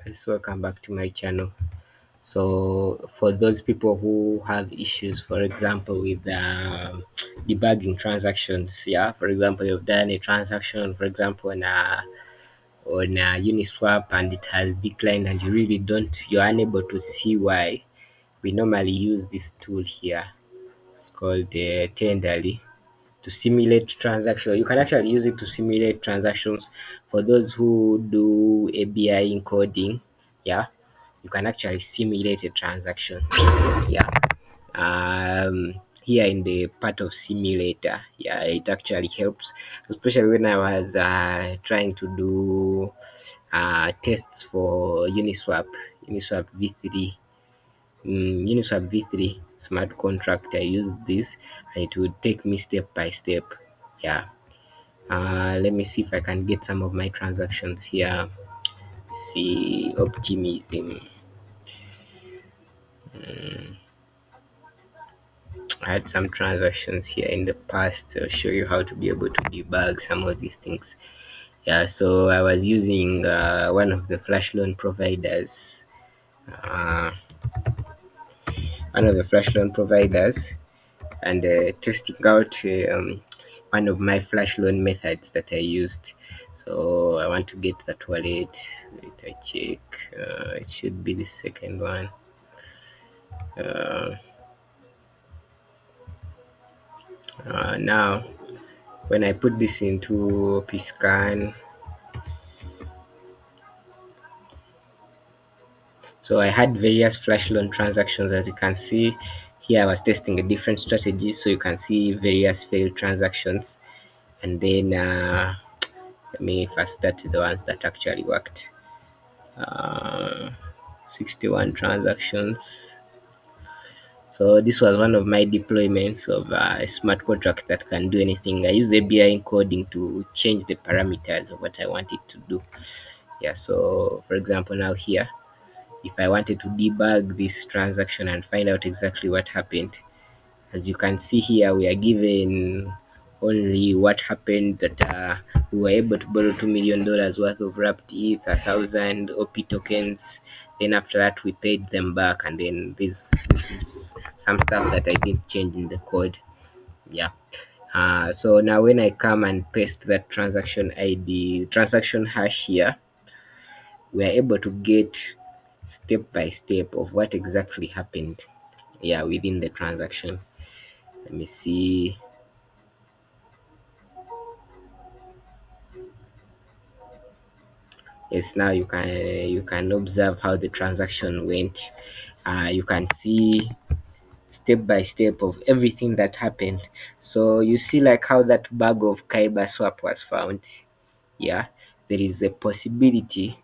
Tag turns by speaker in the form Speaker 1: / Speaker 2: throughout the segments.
Speaker 1: Guys, welcome back to my channel. So, for those people who have issues, for example, with debugging transactions, yeah, for example, you've done a transaction, for example, on a Uniswap and it has declined, and you're unable to see why. We normally use this tool here. It's called Tenderly to simulate transaction. You can actually use it to simulate transactions for those who do ABI encoding. Yeah, you can actually simulate a transaction. Yeah, here in the part of simulator, yeah, it actually helps, especially when I was trying to do tests for Uniswap v3. Uniswap v3 smart contract. I used this and it would take me step by step. Yeah, let me see if I can get some of my transactions here. See, optimism. I had some transactions here in the past to show you how to be able to debug some of these things. Yeah, so I was using one of the flash loan providers, uh, and testing out one of my flash loan methods that I used. So I want to get that wallet. Wait, I check. It should be the second one. Uh, Now, when I put this into Piscan, so I had various flash loan transactions. As you can see here, I was testing a different strategies. So you can see various failed transactions, and then let me first start with the ones that actually worked. uh, 61 transactions. So this was one of my deployments of a smart contract that can do anything. I used ABI encoding to change the parameters of what I wanted to do. Yeah, so for example, now here, if I wanted to debug this transaction and find out exactly what happened, as you can see here, we are given only what happened, that we were able to borrow $2 million worth of wrapped ETH, 1,000 OP tokens. Then after that, we paid them back, and then this is some stuff that I didn't change in the code. Yeah. So now when I come and paste that transaction ID, transaction hash here, we are able to get step by step of what exactly happened. Yeah, within the transaction. Let me see. Yes, now you can observe how the transaction went. You can see step by step of everything that happened. So you see like how that bag of Kyber swap was found. Yeah, there is a possibility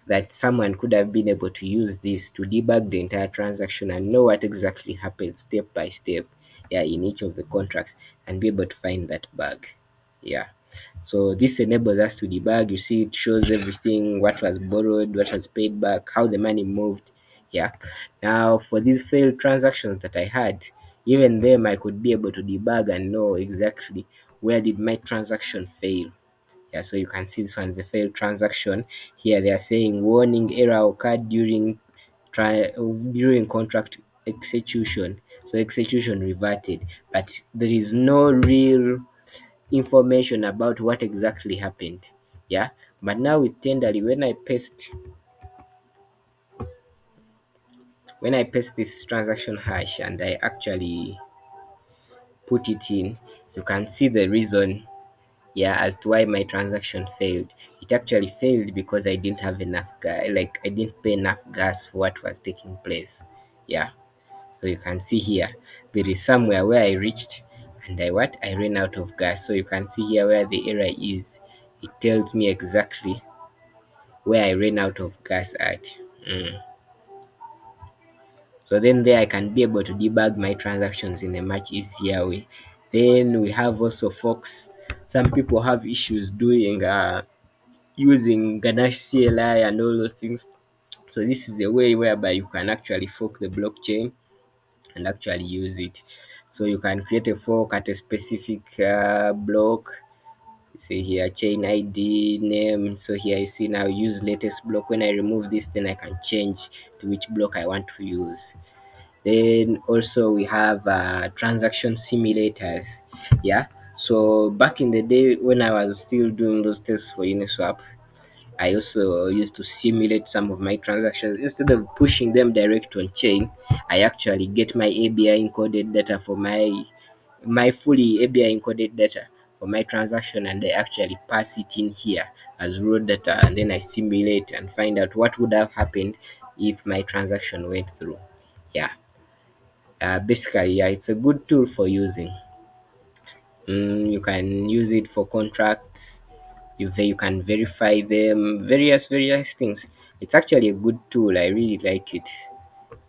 Speaker 1: that someone could have been able to use this to debug the entire transaction and know what exactly happened step by step, yeah, in each of the contracts, and be able to find that bug. Yeah, so this enables us to debug. You see, it shows everything, what was borrowed, what was paid back, how the money moved. Yeah, now for these failed transactions that I had, even them I could be able to debug and know exactly where did my transaction fail. Yeah, so you can see this one is a failed transaction. Here they are saying warning, error occurred during contract execution. So execution reverted, but there is no real information about what exactly happened. Yeah, but now with Tenderly, when I paste this transaction hash and I actually put it in, you can see the reason, yeah, as to why my transaction failed. It actually failed because I didn't have enough gas, like I didn't pay enough gas for what was taking place. Yeah, so you can see here there is somewhere where I reached and I ran out of gas. So you can see here where the error is. It tells me exactly where I ran out of gas at. Mm. So then there I can be able to debug my transactions in a much easier way. Then we have also forks. Some people have issues doing using Ganache CLI and all those things. So this is a way whereby you can actually fork the blockchain and actually use it. So you can create a fork at a specific block. See here, chain ID name. So here you see now use latest block. When I remove this, then I can change to which block I want to use. Then also we have transaction simulators. Yeah. So back in the day when I was still doing those tests for Uniswap, I also used to simulate some of my transactions instead of pushing them direct on chain. I actually get my ABI encoded data for my fully ABI encoded data for my transaction, and I actually pass it in here as raw data, and then I simulate and find out what would have happened if my transaction went through. Yeah. Basically, yeah, it's a good tool for using. You can use it for contracts. You can verify them, various things. It's actually a good tool. I really like it.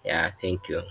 Speaker 1: Yeah, thank you.